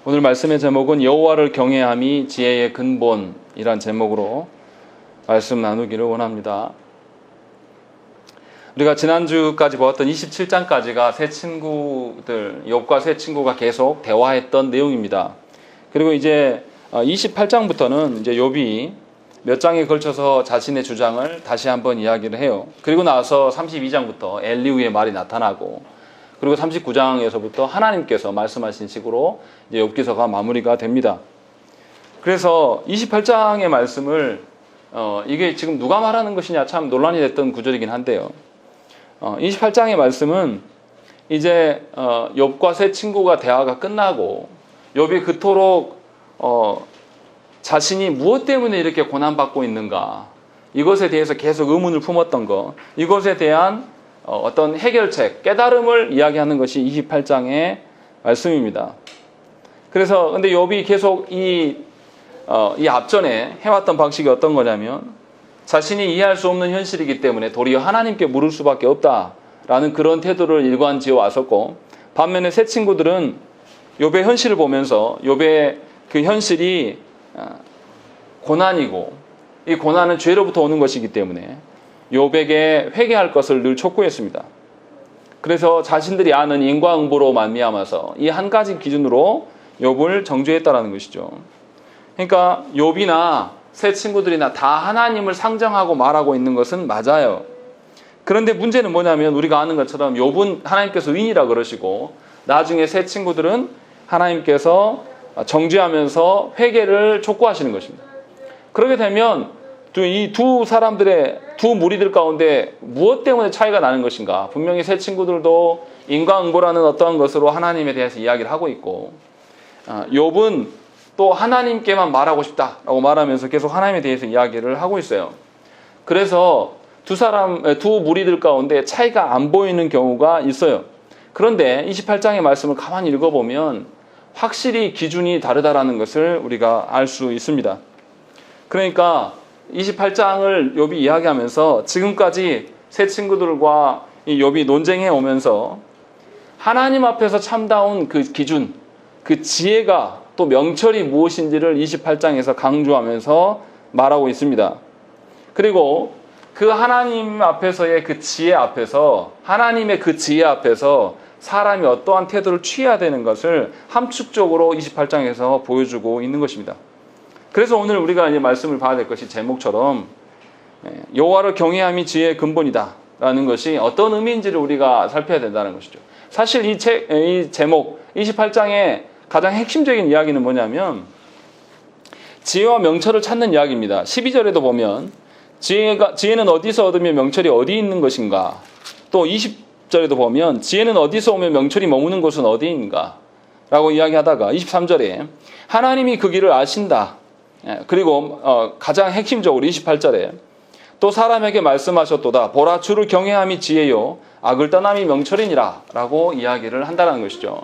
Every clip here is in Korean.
오늘 말씀의 제목은 여호와를 경외함이 지혜의 근본이란 제목으로 말씀 나누기를 원합니다. 우리가 지난주까지 보았던 27장까지가 세 친구들, 욥과 세 친구가 계속 대화했던 내용입니다. 그리고 이제 28장부터는 이제 욥이 몇 장에 걸쳐서 자신의 주장을 다시 한번 이야기를 해요. 그리고 나서 32장부터 엘리후의 말이 나타나고, 그리고 39장에서부터 하나님께서 말씀하신 식으로 이제 욥기서가 마무리가 됩니다. 그래서 28장의 말씀을 이게 지금 누가 말하는 것이냐 참 논란이 됐던 구절이긴 한데요. 28장의 말씀은 이제 욥과 세 친구가 대화가 끝나고 욥이 그토록 자신이 무엇 때문에 이렇게 고난받고 있는가, 이것에 대해서 계속 의문을 품었던 것, 이것에 대한 어떤 해결책, 깨달음을 이야기하는 것이 28장의 말씀입니다. 그래서 근데 욥이 계속 이 앞전에 해왔던 방식이 어떤 거냐면, 자신이 이해할 수 없는 현실이기 때문에 도리어 하나님께 물을 수밖에 없다라는 그런 태도를 일관지어 왔었고, 반면에 세 친구들은 욥의 현실을 보면서 욥의 그 현실이 고난이고, 이 고난은 죄로부터 오는 것이기 때문에 욥에게 회개할 것을 늘 촉구했습니다. 그래서 자신들이 아는 인과응보로 말미암아서 이 한 가지 기준으로 욥을 정죄했다라는 것이죠. 그러니까 욥이나 세 친구들이나 다 하나님을 상정하고 말하고 있는 것은 맞아요. 그런데 문제는 뭐냐면, 우리가 아는 것처럼 욥은 하나님께서 의인이라 그러시고, 나중에 세 친구들은 하나님께서 정죄하면서 회개를 촉구하시는 것입니다. 그렇게 되면 이 두 사람들의 두 무리들 가운데 무엇 때문에 차이가 나는 것인가? 분명히 세 친구들도 인과응보라는 어떠한 것으로 하나님에 대해서 이야기를 하고 있고, 욥은 또 하나님께만 말하고 싶다라고 말하면서 계속 하나님에 대해서 이야기를 하고 있어요. 그래서 두 무리들 가운데 차이가 안 보이는 경우가 있어요. 그런데 28장의 말씀을 가만히 읽어보면 확실히 기준이 다르다라는 것을 우리가 알 수 있습니다. 그러니까 28장을 욥이 이야기하면서 지금까지 세 친구들과 이 욥이 논쟁해 오면서 하나님 앞에서 참다운 그 기준, 그 지혜가 또 명철이 무엇인지를 28장에서 강조하면서 말하고 있습니다. 그리고 그 하나님 앞에서의 그 지혜 앞에서, 하나님의 그 지혜 앞에서 사람이 어떠한 태도를 취해야 되는 것을 함축적으로 28장에서 보여주고 있는 것입니다. 그래서 오늘 우리가 이제 말씀을 봐야 될 것이 제목처럼 여호와를 경외함이 지혜의 근본이다 라는 것이 어떤 의미인지를 우리가 살펴야 된다는 것이죠. 사실 이 제목 28장의 가장 핵심적인 이야기는 뭐냐면, 지혜와 명철을 찾는 이야기입니다. 12절에도 보면 지혜는 어디서 얻으며 명철이 어디 있는 것인가, 또 20절에도 보면 지혜는 어디서 오며 명철이 머무는 곳은 어디인가 라고 이야기하다가 23절에 하나님이 그 길을 아신다, 그리고 가장 핵심적으로 28절에 또 사람에게 말씀하셨도다, 보라 주를 경외함이 지혜요 악을 떠남이 명철이니라 라고 이야기를 한다는 것이죠.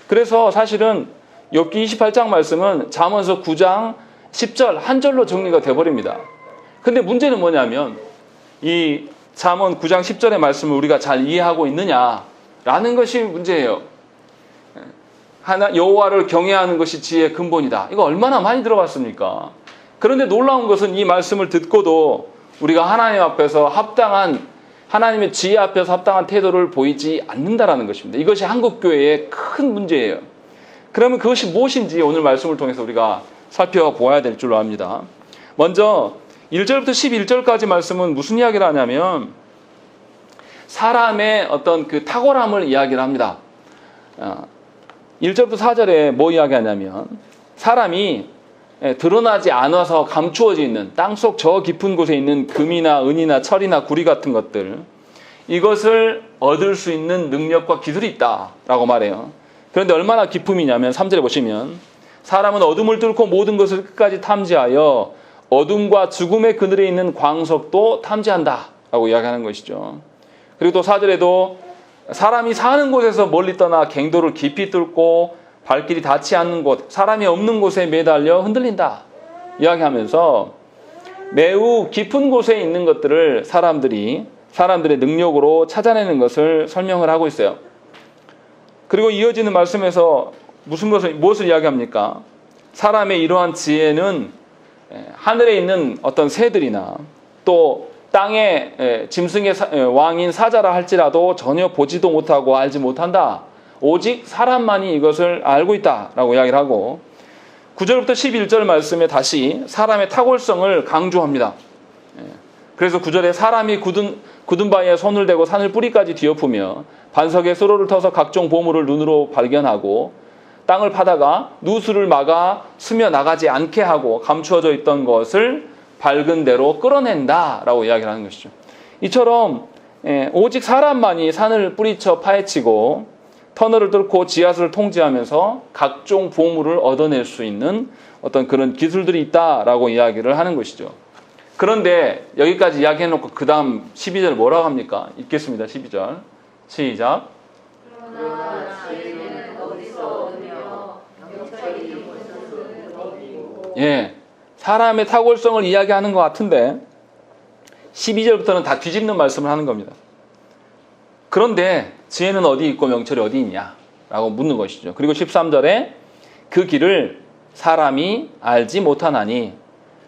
그래서 사실은 욥기 28장 말씀은 잠언서 9장 10절 한 절로 정리가 돼버립니다. 근데 문제는 뭐냐면, 이 잠언 9장 10절의 말씀을 우리가 잘 이해하고 있느냐라는 것이 문제예요. 여호와를 경외하는 것이 지혜의 근본이다, 이거 얼마나 많이 들어봤습니까? 그런데 놀라운 것은 이 말씀을 듣고도 우리가 하나님 앞에서 하나님의 지혜 앞에서 합당한 태도를 보이지 않는다라는 것입니다. 이것이 한국교회의 큰 문제예요. 그러면 그것이 무엇인지 오늘 말씀을 통해서 우리가 살펴보아야 될 줄로 압니다. 먼저 1절부터 11절까지 말씀은 무슨 이야기를 하냐면, 사람의 어떤 그 탁월함을 이야기를 합니다. 1절부터 4절에 뭐 이야기하냐면, 사람이 드러나지 않아서 감추어져 있는 땅속 저 깊은 곳에 있는 금이나 은이나 철이나 구리 같은 것들, 이것을 얻을 수 있는 능력과 기술이 있다라고 말해요. 그런데 얼마나 기품이냐면 3절에 보시면, 사람은 어둠을 뚫고 모든 것을 끝까지 탐지하여 어둠과 죽음의 그늘에 있는 광석도 탐지한다 라고 이야기하는 것이죠. 그리고 또 4절에도 사람이 사는 곳에서 멀리 떠나 갱도를 깊이 뚫고 발길이 닿지 않는 곳, 사람이 없는 곳에 매달려 흔들린다 이야기하면서 매우 깊은 곳에 있는 것들을 사람들의 능력으로 찾아내는 것을 설명을 하고 있어요. 그리고 이어지는 말씀에서 무엇을 이야기합니까? 사람의 이러한 지혜는 하늘에 있는 어떤 새들이나 또 땅의 짐승의 왕인 사자라 할지라도 전혀 보지도 못하고 알지 못한다. 오직 사람만이 이것을 알고 있다라고 이야기를 하고 9절부터 11절 말씀에 다시 사람의 탁월성을 강조합니다. 그래서 9절에 사람이 굳은 바위에 손을 대고 산을 뿌리까지 뒤엎으며 반석에 수로를 터서 각종 보물을 눈으로 발견하고 땅을 파다가 누수를 막아 스며 나가지 않게 하고 감추어져 있던 것을 밝은 대로 끌어낸다라고 이야기를 하는 것이죠. 이처럼 오직 사람만이 산을 뿌리쳐 파헤치고 터널을 뚫고 지하수를 통제하면서 각종 보물을 얻어낼 수 있는 어떤 그런 기술들이 있다라고 이야기를 하는 것이죠. 그런데 여기까지 이야기해놓고 그 다음 12절 뭐라고 합니까? 읽겠습니다. 12절 시작. 그러나 지혜는 어디서 얻으며 명철이 무엇을 얻이고. 사람의 탁월성을 이야기하는 것 같은데 12절부터는 다 뒤집는 말씀을 하는 겁니다. 그런데 지혜는 어디 있고 명철이 어디 있냐라고 묻는 것이죠. 그리고 13절에 그 길을 사람이 알지 못하나니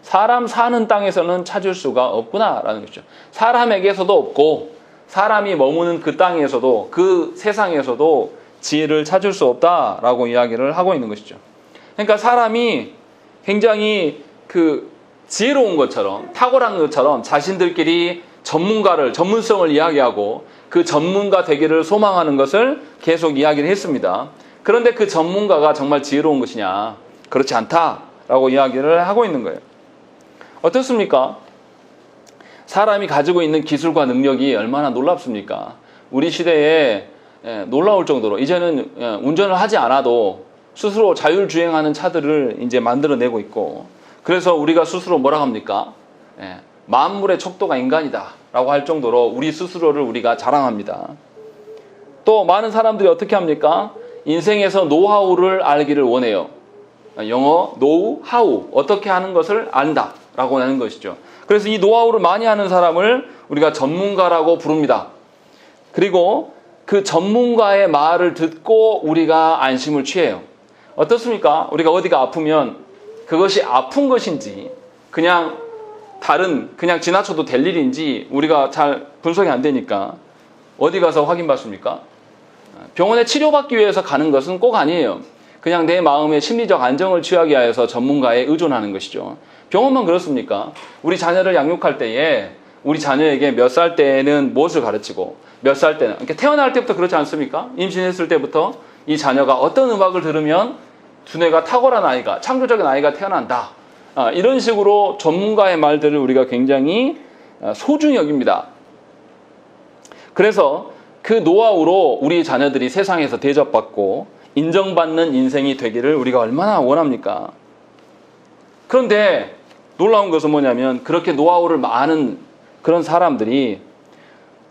사람 사는 땅에서는 찾을 수가 없구나라는 것이죠. 사람에게서도 없고 사람이 머무는 그 땅에서도 그 세상에서도 지혜를 찾을 수 없다라고 이야기를 하고 있는 것이죠. 그러니까 사람이 굉장히 지혜로운 것처럼 탁월한 것처럼 자신들끼리 전문성을 이야기하고 그 전문가 되기를 소망하는 것을 계속 이야기를 했습니다. 그런데 그 전문가가 정말 지혜로운 것이냐? 그렇지 않다라고 이야기를 하고 있는 거예요. 어떻습니까? 사람이 가지고 있는 기술과 능력이 얼마나 놀랍습니까? 우리 시대에 놀라울 정도로 이제는 운전을 하지 않아도 스스로 자율주행하는 차들을 이제 만들어내고 있고, 그래서 우리가 스스로 뭐라 합니까? 만물의 척도가 인간이다 라고 할 정도로 우리 스스로를 우리가 자랑합니다. 또 많은 사람들이 어떻게 합니까? 인생에서 노하우를 알기를 원해요. 영어 노하우, 어떻게 하는 것을 안다 라고 하는 것이죠. 그래서 이 노하우를 많이 하는 사람을 우리가 전문가라고 부릅니다. 그리고 그 전문가의 말을 듣고 우리가 안심을 취해요. 어떻습니까? 우리가 어디가 아프면 그것이 아픈 것인지 그냥 지나쳐도 될 일인지 우리가 잘 분석이 안 되니까 어디 가서 확인받습니까? 병원에 치료받기 위해서 가는 것은 꼭 아니에요. 그냥 내 마음의 심리적 안정을 취하기 위해서 전문가에 의존하는 것이죠. 병원만 그렇습니까? 우리 자녀를 양육할 때에 우리 자녀에게 몇 살 때는 무엇을 가르치고 몇 살 때는 이렇게 태어날 때부터 그렇지 않습니까? 임신했을 때부터 이 자녀가 어떤 음악을 들으면 두뇌가 탁월한 아이가, 창조적인 아이가 태어난다. 이런 식으로 전문가의 말들을 우리가 굉장히 소중히 여깁니다. 그래서 그 노하우로 우리 자녀들이 세상에서 대접받고 인정받는 인생이 되기를 우리가 얼마나 원합니까? 그런데 놀라운 것은 뭐냐면 그렇게 노하우를 많은 그런 사람들이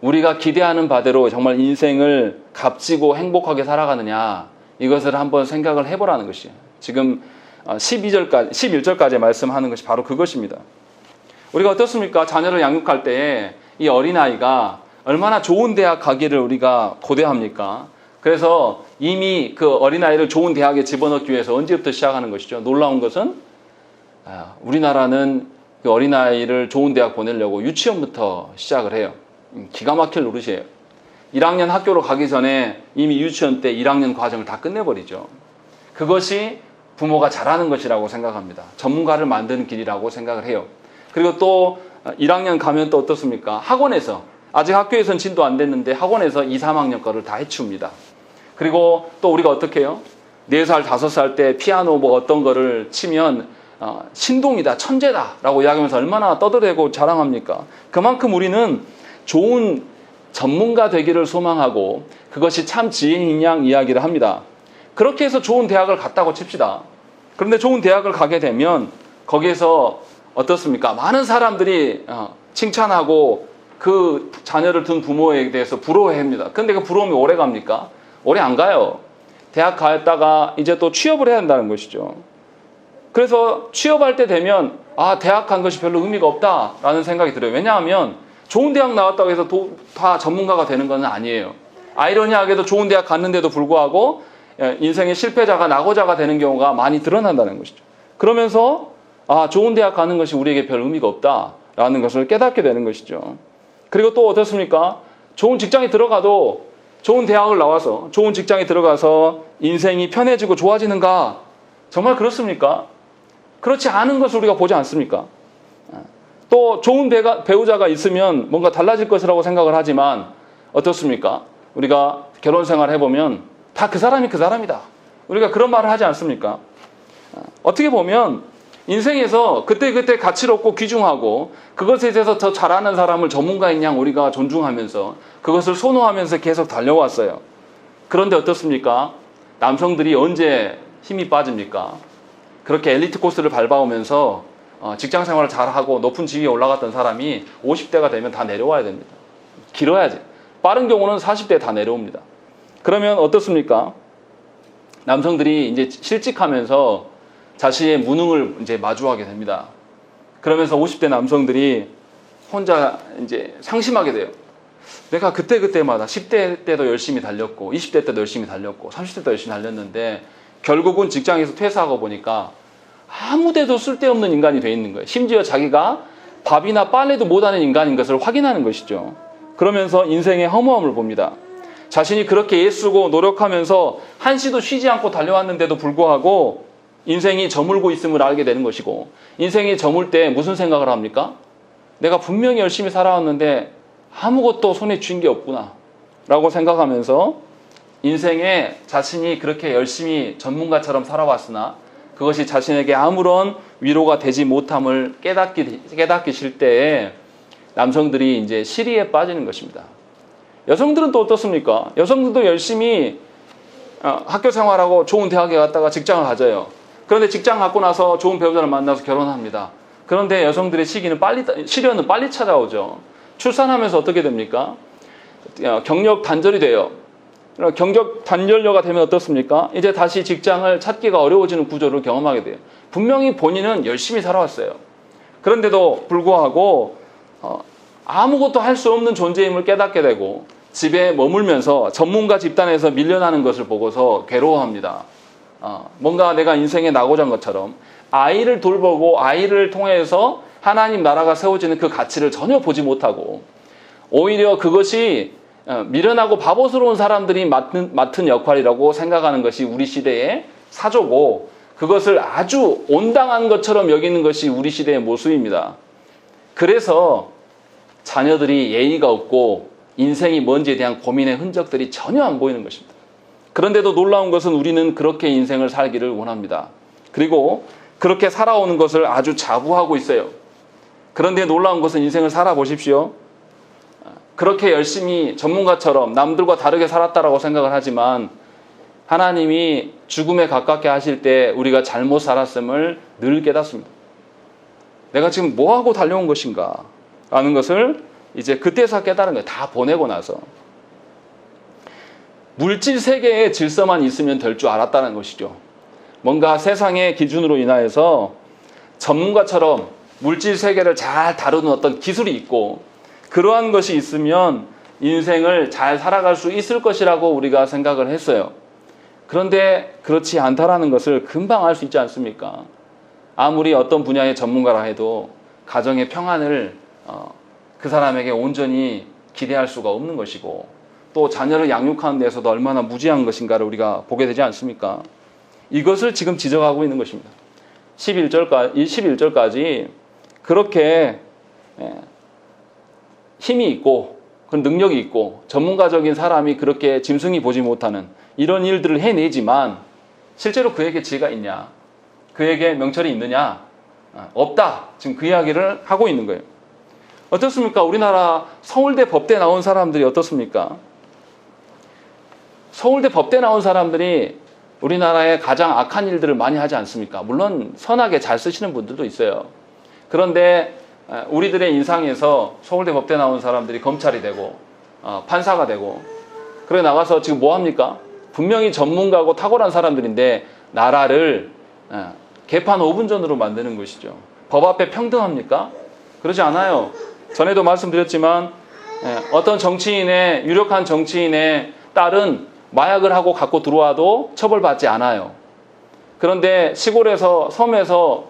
우리가 기대하는 바대로 정말 인생을 값지고 행복하게 살아가느냐, 이것을 한번 생각을 해보라는 것이에요. 지금 11절까지 말씀하는 것이 바로 그것입니다. 우리가 어떻습니까? 자녀를 양육할 때에 이 어린아이가 얼마나 좋은 대학 가기를 우리가 고대합니까? 그래서 이미 그 어린아이를 좋은 대학에 집어넣기 위해서 언제부터 시작하는 것이죠? 놀라운 것은 우리나라는 그 어린아이를 좋은 대학 보내려고 유치원부터 시작을 해요. 기가 막힐 노릇이에요. 1학년 학교로 가기 전에 이미 유치원 때 1학년 과정을 다 끝내버리죠. 그것이 부모가 잘하는 것이라고 생각합니다. 전문가를 만드는 길이라고 생각을 해요. 그리고 또 1학년 가면 또 어떻습니까? 학원에서, 아직 학교에서는 진도 안 됐는데 학원에서 2, 3학년 거를 다 해치웁니다. 그리고 또 우리가 어떻게 해요? 4살, 5살 때 피아노 뭐 어떤 거를 치면 신동이다, 천재다 라고 이야기하면서 얼마나 떠들어대고 자랑합니까? 그만큼 우리는 좋은 전문가 되기를 소망하고 그것이 참 지혜인 양 이야기를 합니다. 그렇게 해서 좋은 대학을 갔다고 칩시다. 그런데 좋은 대학을 가게 되면 거기에서 어떻습니까? 많은 사람들이 칭찬하고 그 자녀를 둔 부모에 대해서 부러워합니다. 그런데 그 부러움이 오래 갑니까? 오래 안 가요. 대학 갔다가 이제 또 취업을 해야 한다는 것이죠. 그래서 취업할 때 되면 대학 간 것이 별로 의미가 없다라는 생각이 들어요. 왜냐하면 좋은 대학 나왔다고 해서 다 전문가가 되는 건 아니에요. 아이러니하게도 좋은 대학 갔는데도 불구하고 인생의 실패자가 낙오자가 되는 경우가 많이 드러난다는 것이죠. 그러면서 좋은 대학 가는 것이 우리에게 별 의미가 없다라는 것을 깨닫게 되는 것이죠. 그리고 또 어떻습니까? 좋은 직장에 들어가도 좋은 대학을 나와서 좋은 직장에 들어가서 인생이 편해지고 좋아지는가? 정말 그렇습니까? 그렇지 않은 것을 우리가 보지 않습니까? 또 좋은 배우자가 있으면 뭔가 달라질 것이라고 생각을 하지만 어떻습니까? 우리가 결혼 생활을 해보면 다 그 사람이 그 사람이다. 우리가 그런 말을 하지 않습니까? 어떻게 보면 인생에서 그때그때 가치롭고 귀중하고 그것에 대해서 더 잘하는 사람을 전문가인 양 우리가 존중하면서 그것을 선호하면서 계속 달려왔어요. 그런데 어떻습니까? 남성들이 언제 힘이 빠집니까? 그렇게 엘리트 코스를 밟아오면서 직장 생활을 잘하고 높은 지위에 올라갔던 사람이 50대가 되면 다 내려와야 됩니다. 길어야지. 빠른 경우는 40대에 다 내려옵니다. 그러면 어떻습니까? 남성들이 이제 실직하면서 자신의 무능을 이제 마주하게 됩니다. 그러면서 50대 남성들이 혼자 이제 상심하게 돼요. 내가 그때마다 10대 때도 열심히 달렸고 20대 때도 열심히 달렸고 30대 때도 열심히 달렸는데 결국은 직장에서 퇴사하고 보니까 아무데도 쓸데없는 인간이 돼 있는 거예요. 심지어 자기가 밥이나 빨래도 못하는 인간인 것을 확인하는 것이죠. 그러면서 인생의 허무함을 봅니다. 자신이 그렇게 애쓰고 노력하면서 한시도 쉬지 않고 달려왔는데도 불구하고 인생이 저물고 있음을 알게 되는 것이고, 인생이 저물 때 무슨 생각을 합니까? 내가 분명히 열심히 살아왔는데 아무것도 손에 쥔 게 없구나 라고 생각하면서 인생에 자신이 그렇게 열심히 전문가처럼 살아왔으나 그것이 자신에게 아무런 위로가 되지 못함을 깨닫기 때에 남성들이 이제 시리에 빠지는 것입니다. 여성들은 또 어떻습니까? 여성들도 열심히 학교 생활하고 좋은 대학에 갔다가 직장을 가져요. 그런데 직장 갖고 나서 좋은 배우자를 만나서 결혼합니다. 그런데 여성들의 시련은 빨리 찾아오죠. 출산하면서 어떻게 됩니까? 경력 단절이 돼요. 경력 단절녀가 되면 어떻습니까? 이제 다시 직장을 찾기가 어려워지는 구조를 경험하게 돼요. 분명히 본인은 열심히 살아왔어요. 그런데도 불구하고 아무것도 할 수 없는 존재임을 깨닫게 되고 집에 머물면서 전문가 집단에서 밀려나는 것을 보고서 괴로워합니다. 뭔가 내가 인생의 낙오자인 것처럼 아이를 돌보고 아이를 통해서 하나님 나라가 세워지는 그 가치를 전혀 보지 못하고 오히려 그것이 미련하고 바보스러운 사람들이 맡은 역할이라고 생각하는 것이 우리 시대의 사조고, 그것을 아주 온당한 것처럼 여기는 것이 우리 시대의 모습입니다. 그래서 자녀들이 예의가 없고 인생이 뭔지에 대한 고민의 흔적들이 전혀 안 보이는 것입니다. 그런데도 놀라운 것은 우리는 그렇게 인생을 살기를 원합니다. 그리고 그렇게 살아오는 것을 아주 자부하고 있어요. 그런데 놀라운 것은 인생을 살아보십시오. 그렇게 열심히 전문가처럼 남들과 다르게 살았다라고 생각을 하지만 하나님이 죽음에 가깝게 하실 때 우리가 잘못 살았음을 늘 깨닫습니다. 내가 지금 뭐하고 달려온 것인가 라는 것을 이제 그때서 깨달은 거예요. 다 보내고 나서. 물질 세계의 질서만 있으면 될 줄 알았다는 것이죠. 뭔가 세상의 기준으로 인하여서 전문가처럼 물질 세계를 잘 다루는 어떤 기술이 있고 그러한 것이 있으면 인생을 잘 살아갈 수 있을 것이라고 우리가 생각을 했어요. 그런데 그렇지 않다라는 것을 금방 알 수 있지 않습니까? 아무리 어떤 분야의 전문가라 해도 가정의 평안을 그 사람에게 온전히 기대할 수가 없는 것이고 또 자녀를 양육하는 데서도 얼마나 무지한 것인가를 우리가 보게 되지 않습니까? 이것을 지금 지적하고 있는 것입니다. 11절까지 그렇게 힘이 있고 그 능력이 있고 전문가적인 사람이 그렇게 짐승이 보지 못하는 이런 일들을 해내지만 실제로 그에게 지혜가 있냐? 그에게 명철이 있느냐? 없다. 지금 그 이야기를 하고 있는 거예요. 어떻습니까? 우리나라 서울대 법대 나온 사람들이 어떻습니까? 서울대 법대 나온 사람들이 우리나라의 가장 악한 일들을 많이 하지 않습니까? 물론 선하게 잘 쓰시는 분들도 있어요. 그런데 우리들의 인상에서 서울대 법대 나온 사람들이 검찰이 되고 판사가 되고 그래 나가서 지금 뭐 합니까? 분명히 전문가고 탁월한 사람들인데 나라를 개판 5분 전으로 만드는 것이죠. 법 앞에 평등합니까? 그러지 않아요. 전에도 말씀드렸지만 어떤 정치인의 유력한 정치인의 딸은 마약을 하고 갖고 들어와도 처벌받지 않아요. 그런데 시골에서 섬에서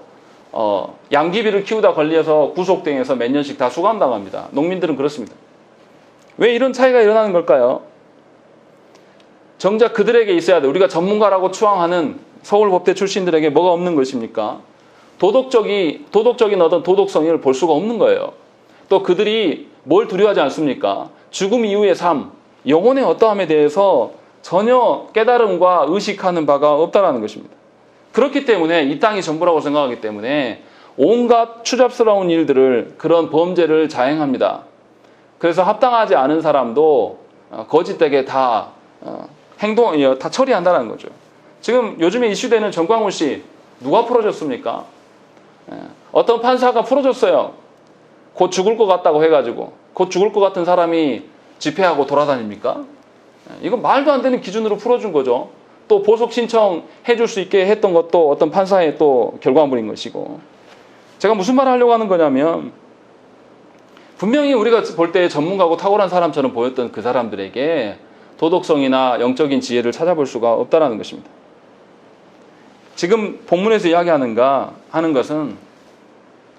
양귀비를 키우다 걸려서 구속당해서 몇 년씩 다 수감당합니다. 농민들은 그렇습니다. 왜 이런 차이가 일어나는 걸까요? 정작 그들에게 있어야 돼. 우리가 전문가라고 추앙하는 서울법대 출신들에게 뭐가 없는 것입니까? 도덕적인 어떤 도덕성을 볼 수가 없는 거예요. 또 그들이 뭘 두려워하지 않습니까? 죽음 이후의 삶, 영혼의 어떠함에 대해서 전혀 깨달음과 의식하는 바가 없다라는 것입니다. 그렇기 때문에 이 땅이 전부라고 생각하기 때문에 온갖 추잡스러운 일들을, 그런 범죄를 자행합니다. 그래서 합당하지 않은 사람도 거짓되게 다 다 처리한다는 거죠. 지금 요즘에 이슈되는 정광훈 씨 누가 풀어줬습니까? 어떤 판사가 풀어줬어요. 곧 죽을 것 같다고 해가지고. 곧 죽을 것 같은 사람이 집회하고 돌아다닙니까? 이건 말도 안 되는 기준으로 풀어준 거죠. 또 보석 신청해 줄 수 있게 했던 것도 어떤 판사의 또 결과물인 것이고. 제가 무슨 말을 하려고 하는 거냐면, 분명히 우리가 볼 때 전문가고 탁월한 사람처럼 보였던 그 사람들에게 도덕성이나 영적인 지혜를 찾아볼 수가 없다는 것입니다. 지금 본문에서 하는 것은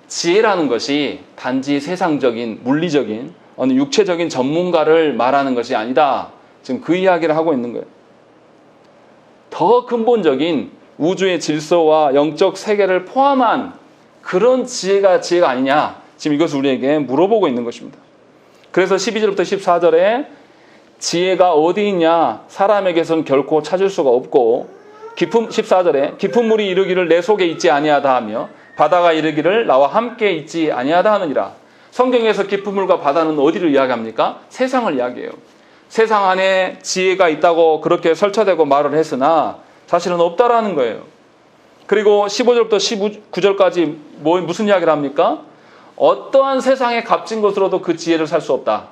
지혜라는 것이 단지 세상적인, 물리적인, 어느 육체적인 전문가를 말하는 것이 아니다. 지금 그 이야기를 하고 있는 거예요. 더 근본적인 우주의 질서와 영적 세계를 포함한 그런 지혜가 아니냐. 지금 이것을 우리에게 물어보고 있는 것입니다. 그래서 12절부터 14절에 지혜가 어디 있냐? 사람에게선 결코 찾을 수가 없고, 14절에 깊은 물이 이르기를 내 속에 있지 아니하다 하며 바다가 이르기를 나와 함께 있지 아니하다 하느니라. 성경에서 깊은 물과 바다는 어디를 이야기합니까? 세상을 이야기해요. 세상 안에 지혜가 있다고 그렇게 설쳐대고 말을 했으나 사실은 없다라는 거예요. 그리고 15절부터 19절까지 무슨 이야기를 합니까? 어떠한 세상에 값진 것으로도 그 지혜를 살 수 없다.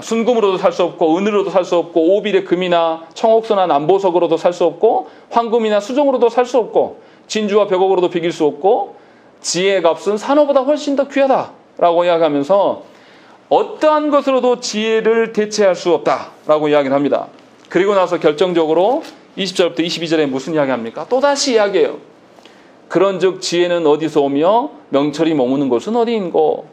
순금으로도 살 수 없고, 은으로도 살 수 없고, 오빌의 금이나 청옥소나 남보석으로도 살 수 없고, 황금이나 수종으로도 살 수 없고, 진주와 벽옥으로도 비길 수 없고, 지혜의 값은 산호보다 훨씬 더 귀하다라고 이야기하면서 어떠한 것으로도 지혜를 대체할 수 없다라고 이야기를 합니다. 그리고 나서 결정적으로 20절부터 22절에 무슨 이야기합니까? 또다시 이야기해요. 그런즉 지혜는 어디서 오며 명철이 머무는 곳은 어디인고?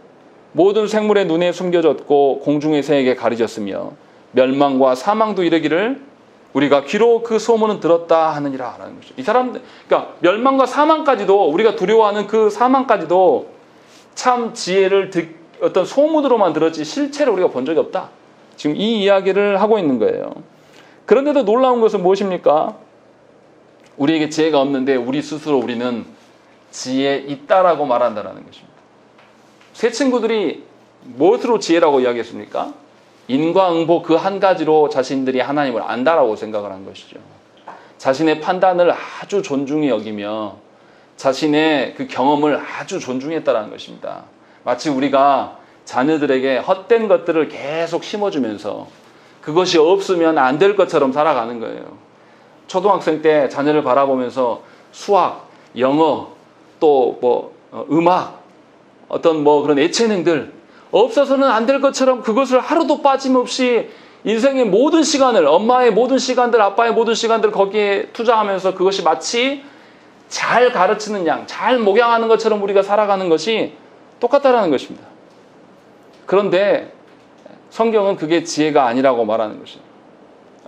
모든 생물의 눈에 숨겨졌고 공중의 새에게 가려졌으며 멸망과 사망도 이르기를 우리가 귀로 그 소문은 들었다 하느니라 라는 거죠. 이 사람들, 그러니까 멸망과 사망까지도, 우리가 두려워하는 그 사망까지도 참 지혜를 어떤 소문으로만 들었지 실체를 우리가 본 적이 없다. 지금 이 이야기를 하고 있는 거예요. 그런데도 놀라운 것은 무엇입니까? 우리에게 지혜가 없는데 우리 스스로 우리는 지혜 있다라고 말한다는 것입니다. 새 친구들이 무엇으로 지혜라고 이야기했습니까? 인과응보 그 한 가지로 자신들이 하나님을 안다라고 생각을 한 것이죠. 자신의 판단을 아주 존중히 여기며 자신의 그 경험을 아주 존중했다라는 것입니다. 마치 우리가 자녀들에게 헛된 것들을 계속 심어주면서 그것이 없으면 안 될 것처럼 살아가는 거예요. 초등학생 때 자녀를 바라보면서 수학, 영어, 또 음악, 어떤 그런 예체능들 없어서는 안 될 것처럼 그것을 하루도 빠짐없이 인생의 모든 시간을, 엄마의 모든 시간들, 아빠의 모든 시간들 거기에 투자하면서 그것이 마치 잘 가르치는 양, 잘 목양하는 것처럼 우리가 살아가는 것이 똑같다라는 것입니다. 그런데 성경은 그게 지혜가 아니라고 말하는 것이죠.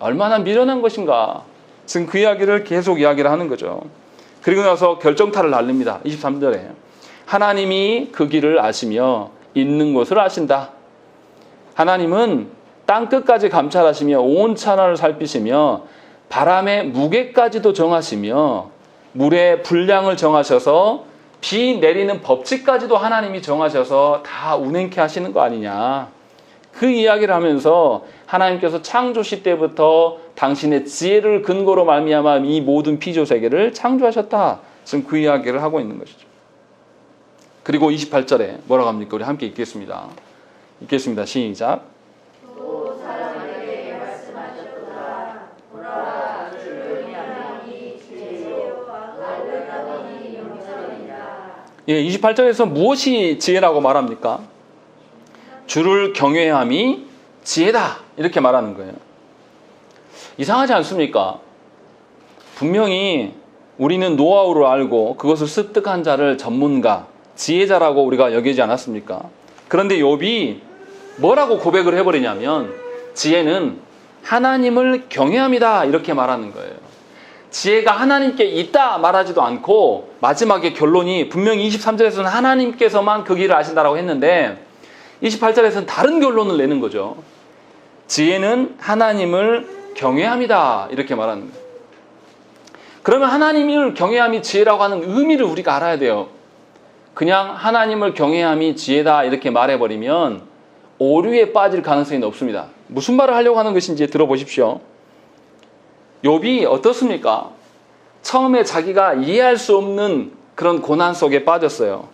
얼마나 미련한 것인가. 지금 그 이야기를 계속 이야기를 하는 거죠. 그리고 나서 결정타를 날립니다. 23절에 하나님이 그 길을 아시며 있는 곳을 아신다. 하나님은 땅끝까지 감찰하시며 온 천하를 살피시며 바람의 무게까지도 정하시며 물의 분량을 정하셔서 비 내리는 법칙까지도 하나님이 정하셔서 다 운행케 하시는 거 아니냐. 그 이야기를 하면서 하나님께서 창조시 때부터 당신의 지혜를 근거로 말미암아 이 모든 피조 세계를 창조하셨다. 지금 그 이야기를 하고 있는 것이죠. 그리고 28절에 뭐라고 합니까? 우리 함께 읽겠습니다. 읽겠습니다. 시작. 또 사람에게 말씀하셨도다. 보라, 주를 향하니 지혜요 알려다보니 명철이라. 예, 28절에서 무엇이 지혜라고 말합니까? 주를 경외함이 지혜다. 이렇게 말하는 거예요. 이상하지 않습니까? 분명히 우리는 노하우를 알고 그것을 습득한 자를 전문가, 지혜자라고 우리가 여기지 않았습니까? 그런데 욥이 뭐라고 고백을 해버리냐면 지혜는 하나님을 경외함이다 이렇게 말하는 거예요. 지혜가 하나님께 있다 말하지도 않고 마지막에 결론이 분명히 23절에서는 하나님께서만 그 길을 아신다라고 했는데 28절에서는 다른 결론을 내는 거죠. 지혜는 하나님을 경외함이다 이렇게 말하는 거예요. 그러면 하나님을 경외함이 지혜라고 하는 의미를 우리가 알아야 돼요. 그냥 하나님을 경외함이 지혜다 이렇게 말해버리면 오류에 빠질 가능성이 높습니다. 무슨 말을 하려고 하는 것인지 들어보십시오. 욥이 어떻습니까? 처음에 자기가 이해할 수 없는 그런 고난 속에 빠졌어요.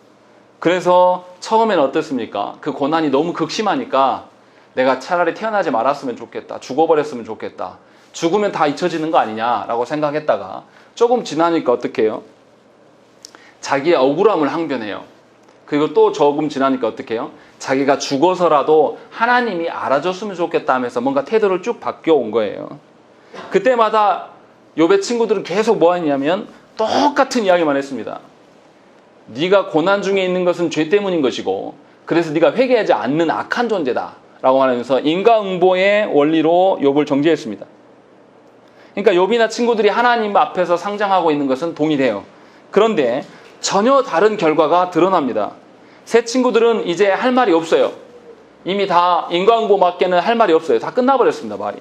그래서 처음에는 어떻습니까? 그 고난이 너무 극심하니까 내가 차라리 태어나지 말았으면 좋겠다. 죽어버렸으면 좋겠다. 죽으면 다 잊혀지는 거 아니냐라고 생각했다가 조금 지나니까 어떻게 해요? 자기의 억울함을 항변해요. 그리고 또 조금 지나니까 어떻게 해요? 자기가 죽어서라도 하나님이 알아줬으면 좋겠다 하면서 뭔가 태도를 쭉 바뀌어온 거예요. 그때마다 욥의 친구들은 계속 뭐 했냐면 똑같은 이야기만 했습니다. 네가 고난 중에 있는 것은 죄 때문인 것이고 그래서 네가 회개하지 않는 악한 존재다 라고 말하면서 인과응보의 원리로 욥을 정죄했습니다. 그러니까 욥이나 친구들이 하나님 앞에서 상장하고 있는 것은 동일해요. 그런데 전혀 다른 결과가 드러납니다. 새 친구들은 이제 할 말이 없어요. 이미 다 인과응보밖에는 할 말이 없어요. 다 끝나버렸습니다, 말이.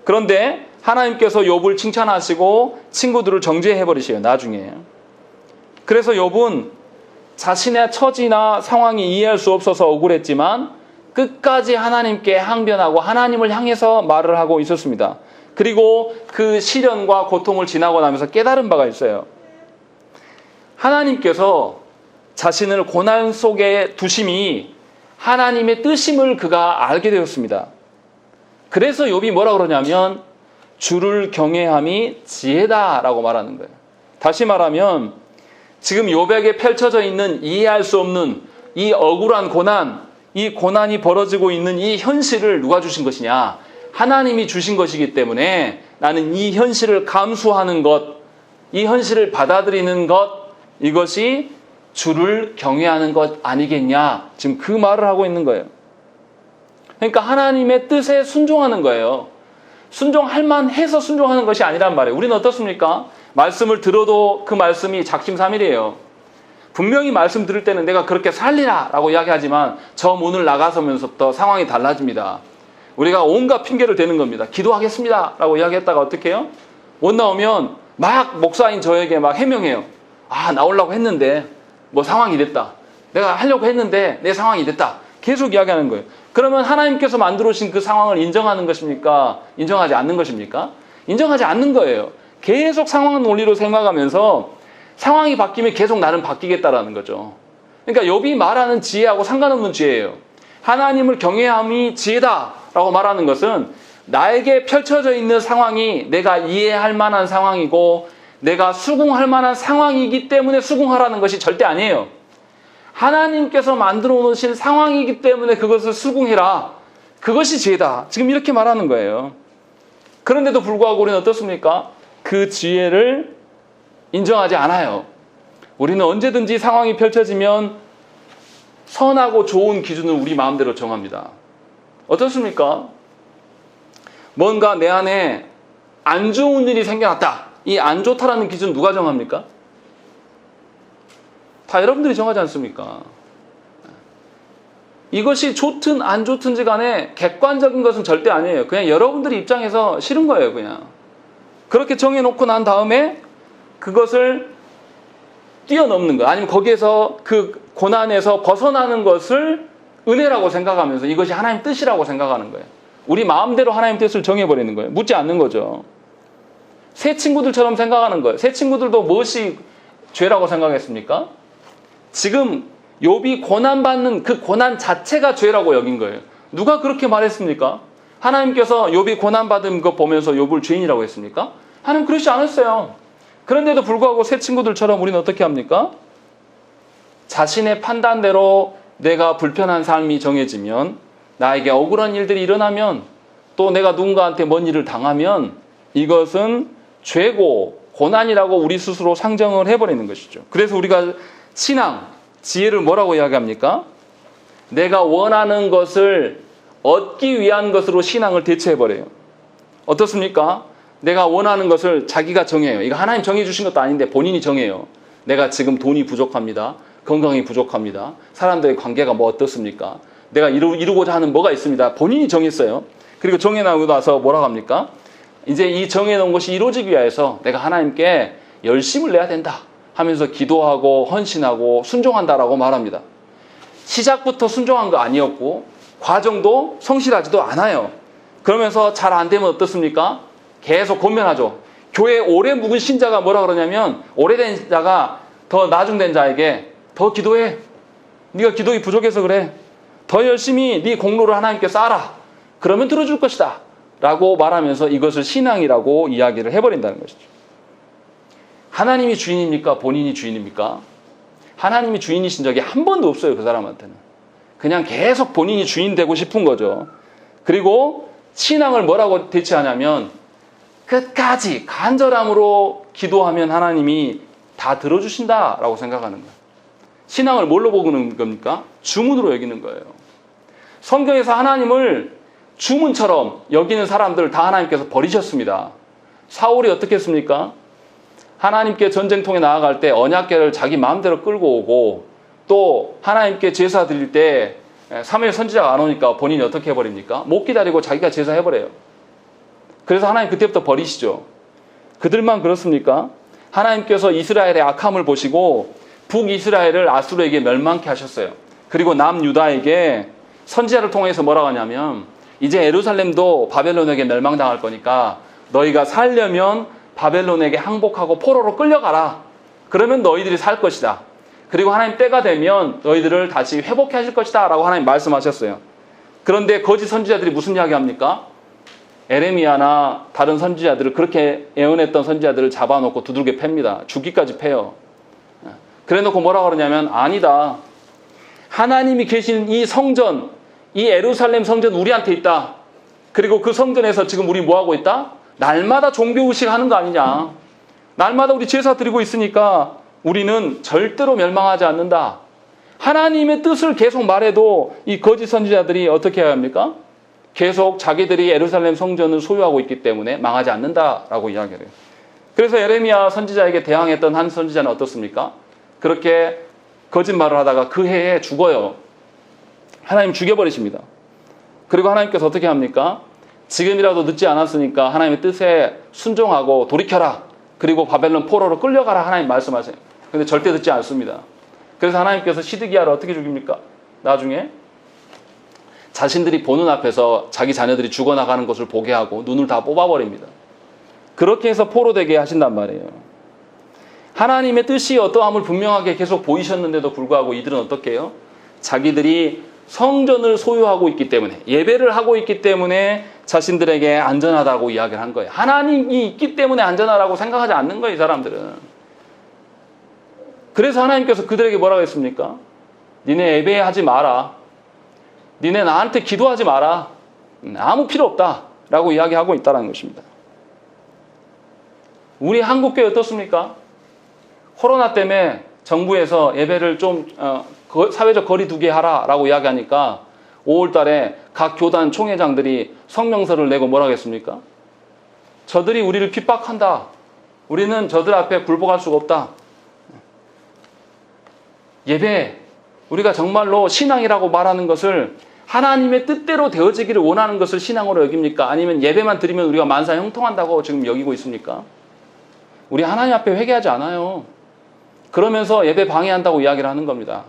그런데 하나님께서 욥을 칭찬하시고 친구들을 정죄해버리세요, 나중에. 그래서 욥은 자신의 처지나 상황이 이해할 수 없어서 억울했지만 끝까지 하나님께 항변하고 하나님을 향해서 말을 하고 있었습니다. 그리고 그 시련과 고통을 지나고 나면서 깨달은 바가 있어요. 하나님께서 자신을 고난 속에 두심이 하나님의 뜻임을 그가 알게 되었습니다. 그래서 욥이 뭐라 그러냐면 주를 경외함이 지혜다라고 말하는 거예요. 다시 말하면 지금 욥에게 펼쳐져 있는 이해할 수 없는 이 억울한 고난, 이 고난이 벌어지고 있는 이 현실을 누가 주신 것이냐? 하나님이 주신 것이기 때문에 나는 이 현실을 감수하는 것, 이 현실을 받아들이는 것, 이것이 주를 경외하는 것 아니겠냐? 지금 그 말을 하고 있는 거예요. 그러니까 하나님의 뜻에 순종하는 거예요. 순종할 만해서 순종하는 것이 아니란 말이에요. 우리는 어떻습니까? 말씀을 들어도 그 말씀이 작심삼일이에요. 분명히 말씀 들을 때는 내가 그렇게 살리라 라고 이야기하지만 저 문을 나가서면서부터 상황이 달라집니다. 우리가 온갖 핑계를 대는 겁니다. 기도하겠습니다 라고 이야기했다가 어떻게 해요? 못 나오면 막 목사인 저에게 막 해명해요. 아, 나오려고 했는데 뭐 상황이 됐다. 내가 하려고 했는데 내 상황이 됐다. 계속 이야기하는 거예요. 그러면 하나님께서 만들어 주신 그 상황을 인정하는 것입니까? 인정하지 않는 것입니까? 인정하지 않는 거예요. 계속 상황 논리로 생각하면서 상황이 바뀌면 계속 나는 바뀌겠다라는 거죠. 그러니까 욥이 말하는 지혜하고 상관없는 지혜예요. 하나님을 경외함이 지혜다라고 말하는 것은 나에게 펼쳐져 있는 상황이 내가 이해할 만한 상황이고 내가 수긍할 만한 상황이기 때문에 수긍하라는 것이 절대 아니에요. 하나님께서 만들어 놓으신 상황이기 때문에 그것을 수긍해라. 그것이 지혜다. 지금 이렇게 말하는 거예요. 그런데도 불구하고 우리는 어떻습니까? 그 지혜를 인정하지 않아요. 우리는 언제든지 상황이 펼쳐지면 선하고 좋은 기준을 우리 마음대로 정합니다. 어떻습니까? 뭔가 내 안에 안 좋은 일이 생겨났다. 이 안 좋다라는 기준 누가 정합니까? 다 여러분들이 정하지 않습니까? 이것이 좋든 안 좋든지 간에 객관적인 것은 절대 아니에요. 그냥 여러분들이 입장에서 싫은 거예요, 그냥. 그렇게 정해놓고 난 다음에 그것을 뛰어넘는 거, 아니면 거기에서 그 고난에서 벗어나는 것을 은혜라고 생각하면서 이것이 하나님 뜻이라고 생각하는 거예요. 우리 마음대로 하나님 뜻을 정해버리는 거예요. 묻지 않는 거죠. 새 친구들처럼 생각하는 거예요. 새 친구들도 무엇이 죄라고 생각했습니까? 지금 욥이 고난받는 그 고난 자체가 죄라고 여긴 거예요. 누가 그렇게 말했습니까? 하나님께서 욥이 고난받은 거 보면서 욥을 죄인이라고 했습니까? 하나님 그러지 않았어요. 그런데도 불구하고 새 친구들처럼 우리는 어떻게 합니까? 자신의 판단대로 내가 불편한 삶이 정해지면, 나에게 억울한 일들이 일어나면 또 내가 누군가한테 뭔 일을 당하면 이것은 죄고 고난이라고 우리 스스로 상정을 해버리는 것이죠. 그래서 우리가 신앙, 지혜를 뭐라고 이야기합니까? 내가 원하는 것을 얻기 위한 것으로 신앙을 대체해버려요. 어떻습니까? 내가 원하는 것을 자기가 정해요. 이거 하나님 정해주신 것도 아닌데 본인이 정해요. 내가 지금 돈이 부족합니다. 건강이 부족합니다. 사람들의 관계가 뭐 어떻습니까? 내가 이루고자 하는 뭐가 있습니다. 본인이 정했어요. 그리고 정해놓고 나서 뭐라고 합니까? 이제 이 정해놓은 것이 이루어지기 위해서 내가 하나님께 열심을 내야 된다 하면서 기도하고 헌신하고 순종한다라고 말합니다. 시작부터 순종한 거 아니었고 과정도 성실하지도 않아요. 그러면서 잘 안 되면 어떻습니까? 계속 권면하죠. 교회 오래 묵은 신자가 뭐라 그러냐면 오래된 자가 더 나중된 자에게 더 기도해. 네가 기도가 부족해서 그래. 더 열심히 네 공로를 하나님께 쌓아라. 그러면 들어줄 것이다. 라고 말하면서 이것을 신앙이라고 이야기를 해버린다는 것이죠. 하나님이 주인입니까? 본인이 주인입니까? 하나님이 주인이신 적이 한 번도 없어요. 그 사람한테는. 그냥 계속 본인이 주인 되고 싶은 거죠. 그리고 신앙을 뭐라고 대체하냐면 끝까지 간절함으로 기도하면 하나님이 다 들어주신다라고 생각하는 거예요. 신앙을 뭘로 보는 겁니까? 주문으로 여기는 거예요. 성경에서 하나님을 주문처럼 여기는 사람들을 다 하나님께서 버리셨습니다. 사울이 어떻게 했습니까? 하나님께 전쟁통에 나아갈 때 언약궤를 자기 마음대로 끌고 오고 또 하나님께 제사 드릴 때 사무엘 선지자가 안 오니까 본인이 어떻게 해버립니까? 못 기다리고 자기가 제사해버려요. 그래서 하나님 그때부터 버리시죠. 그들만 그렇습니까? 하나님께서 이스라엘의 악함을 보시고 북이스라엘을 아수르에게 멸망케 하셨어요. 그리고 남유다에게 선지자를 통해서 뭐라고 하냐면 이제 예루살렘도 바벨론에게 멸망당할 거니까 너희가 살려면 바벨론에게 항복하고 포로로 끌려가라. 그러면 너희들이 살 것이다. 그리고 하나님 때가 되면 너희들을 다시 회복해 하실 것이다 라고 하나님 말씀하셨어요. 그런데 거짓 선지자들이 무슨 이야기 합니까? 에레미야나 다른 선지자들을 그렇게 예언했던 선지자들을 잡아놓고 두들겨 팹니다. 죽기까지 패요. 그래놓고 뭐라고 그러냐면 아니다. 하나님이 계신 이 성전, 이 예루살렘 성전 우리한테 있다. 그리고 그 성전에서 지금 우리 뭐하고 있다? 날마다 종교의식 하는 거 아니냐. 날마다 우리 제사 드리고 있으니까 우리는 절대로 멸망하지 않는다. 하나님의 뜻을 계속 말해도 이 거짓 선지자들이 어떻게 해야 합니까? 계속 자기들이 예루살렘 성전을 소유하고 있기 때문에 망하지 않는다라고 이야기를 해요. 그래서 예레미야 선지자에게 대항했던 한 선지자는 어떻습니까? 그렇게 거짓말을 하다가 그 해에 죽어요. 하나님 죽여버리십니다. 그리고 하나님께서 어떻게 합니까? 지금이라도 늦지 않았으니까 하나님의 뜻에 순종하고 돌이켜라. 그리고 바벨론 포로로 끌려가라 하나님 말씀하세요. 근데 절대 듣지 않습니다. 그래서 하나님께서 시드기야를 어떻게 죽입니까? 나중에 자신들이 보는 앞에서 자기 자녀들이 죽어나가는 것을 보게 하고 눈을 다 뽑아버립니다. 그렇게 해서 포로되게 하신단 말이에요. 하나님의 뜻이 어떠함을 분명하게 계속 보이셨는데도 불구하고 이들은 어떻게 해요? 자기들이 성전을 소유하고 있기 때문에 예배를 하고 있기 때문에 자신들에게 안전하다고 이야기를 한 거예요. 하나님이 있기 때문에 안전하다고 생각하지 않는 거예요. 이 사람들은. 그래서 하나님께서 그들에게 뭐라고 했습니까? 니네 예배하지 마라. 니네 나한테 기도하지 마라. 아무 필요 없다 라고 이야기하고 있다는 것입니다. 우리 한국교회 어떻습니까? 코로나 때문에 정부에서 예배를 좀 사회적 거리 두게 하라 라고 이야기하니까 5월 달에 각 교단 총회장들이 성명서를 내고 뭐라고 했습니까? 저들이 우리를 핍박한다. 우리는 저들 앞에 굴복할 수가 없다. 예배, 우리가 정말로 신앙이라고 말하는 것을 하나님의 뜻대로 되어지기를 원하는 것을 신앙으로 여깁니까? 아니면 예배만 드리면 우리가 만사 형통한다고 지금 여기고 있습니까? 우리 하나님 앞에 회개하지 않아요. 그러면서 예배 방해한다고 이야기를 하는 겁니다.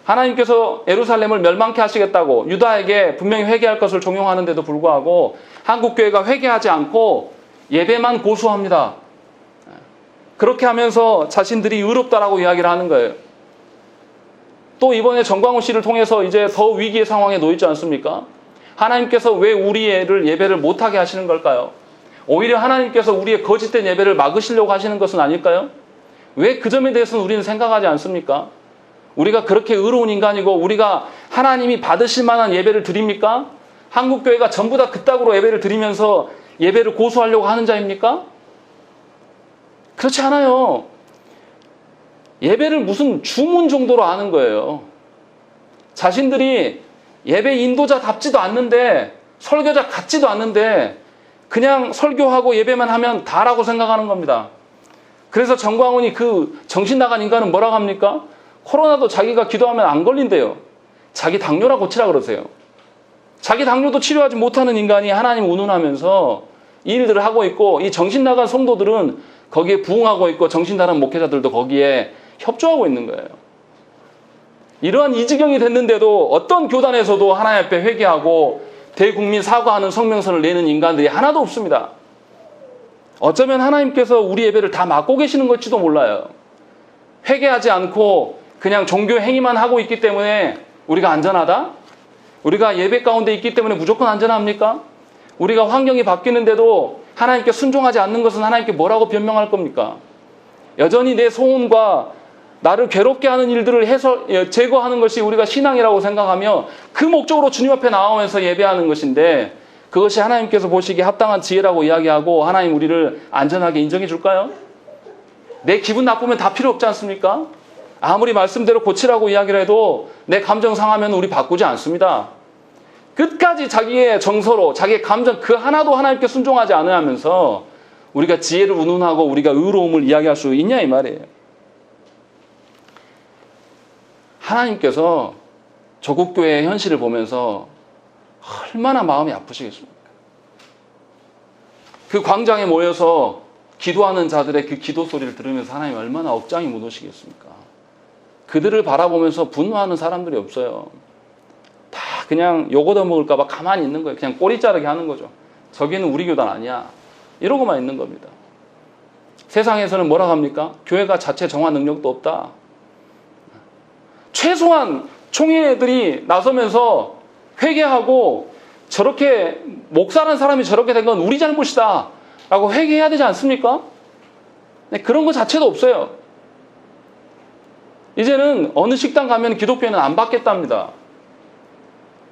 하나님께서 예루살렘을 멸망케 하시겠다고 유다에게 분명히 회개할 것을 종용하는데도 불구하고 한국교회가 회개하지 않고 예배만 고수합니다. 그렇게 하면서 자신들이 의롭다라고 이야기를 하는 거예요. 또 이번에 정광훈 씨를 통해서 이제 더 위기의 상황에 놓이지 않습니까? 하나님께서 왜 우리를 예배를 못하게 하시는 걸까요? 오히려 하나님께서 우리의 거짓된 예배를 막으시려고 하시는 것은 아닐까요? 왜 그 점에 대해서는 우리는 생각하지 않습니까? 우리가 그렇게 의로운 인간이고 우리가 하나님이 받으실 만한 예배를 드립니까? 한국교회가 전부 다 그따구로 예배를 드리면서 예배를 고수하려고 하는 자입니까? 그렇지 않아요. 예배를 무슨 주문 정도로 아는 거예요. 자신들이 예배 인도자답지도 않는데, 설교자 같지도 않는데 그냥 설교하고 예배만 하면 다라고 생각하는 겁니다. 그래서 정광훈이 그 정신 나간 인간은 뭐라고 합니까? 코로나도 자기가 기도하면 안 걸린대요. 자기 당뇨라 고치라 그러세요. 자기 당뇨도 치료하지 못하는 인간이 하나님 운운하면서 이 일들을 하고 있고, 이 정신 나간 성도들은 거기에 부응하고 있고, 정신 나간 목회자들도 거기에 협조하고 있는 거예요. 이러한 이 지경이 됐는데도 어떤 교단에서도 하나님 앞에 회개하고 대국민 사과하는 성명서를 내는 인간들이 하나도 없습니다. 어쩌면 하나님께서 우리 예배를 다 막고 계시는 걸지도 몰라요. 회개하지 않고 그냥 종교 행위만 하고 있기 때문에 우리가 안전하다? 우리가 예배 가운데 있기 때문에 무조건 안전합니까? 우리가 환경이 바뀌는데도 하나님께 순종하지 않는 것은 하나님께 뭐라고 변명할 겁니까? 여전히 내 소원과 나를 괴롭게 하는 일들을 제거하는 것이 우리가 신앙이라고 생각하며 그 목적으로 주님 앞에 나오면서 예배하는 것인데, 그것이 하나님께서 보시기에 합당한 지혜라고 이야기하고 하나님 우리를 안전하게 인정해 줄까요? 내 기분 나쁘면 다 필요 없지 않습니까? 아무리 말씀대로 고치라고 이야기를 해도 내 감정 상하면 우리 바꾸지 않습니다. 끝까지 자기의 정서로, 자기의 감정 그 하나도 하나님께 순종하지 않으면서 우리가 지혜를 운운하고 우리가 의로움을 이야기할 수 있냐 이 말이에요. 하나님께서 조국교회의 현실을 보면서 얼마나 마음이 아프시겠습니까? 그 광장에 모여서 기도하는 자들의 그 기도 소리를 들으면서 하나님 얼마나 억장이 무너지겠습니까? 그들을 바라보면서 분노하는 사람들이 없어요. 다 그냥 욕 얻어먹을까 봐 가만히 있는 거예요. 그냥 꼬리 자르게 하는 거죠. 저기는 우리 교단 아니야. 이러고만 있는 겁니다. 세상에서는 뭐라고 합니까? 교회가 자체 정화 능력도 없다. 최소한 총회들이 나서면서 회개하고 저렇게 목사라는 사람이 저렇게 된 건 우리 잘못이다 라고 회개해야 되지 않습니까? 네, 그런 거 자체도 없어요. 이제는 어느 식당 가면 기독교회는 안 받겠답니다.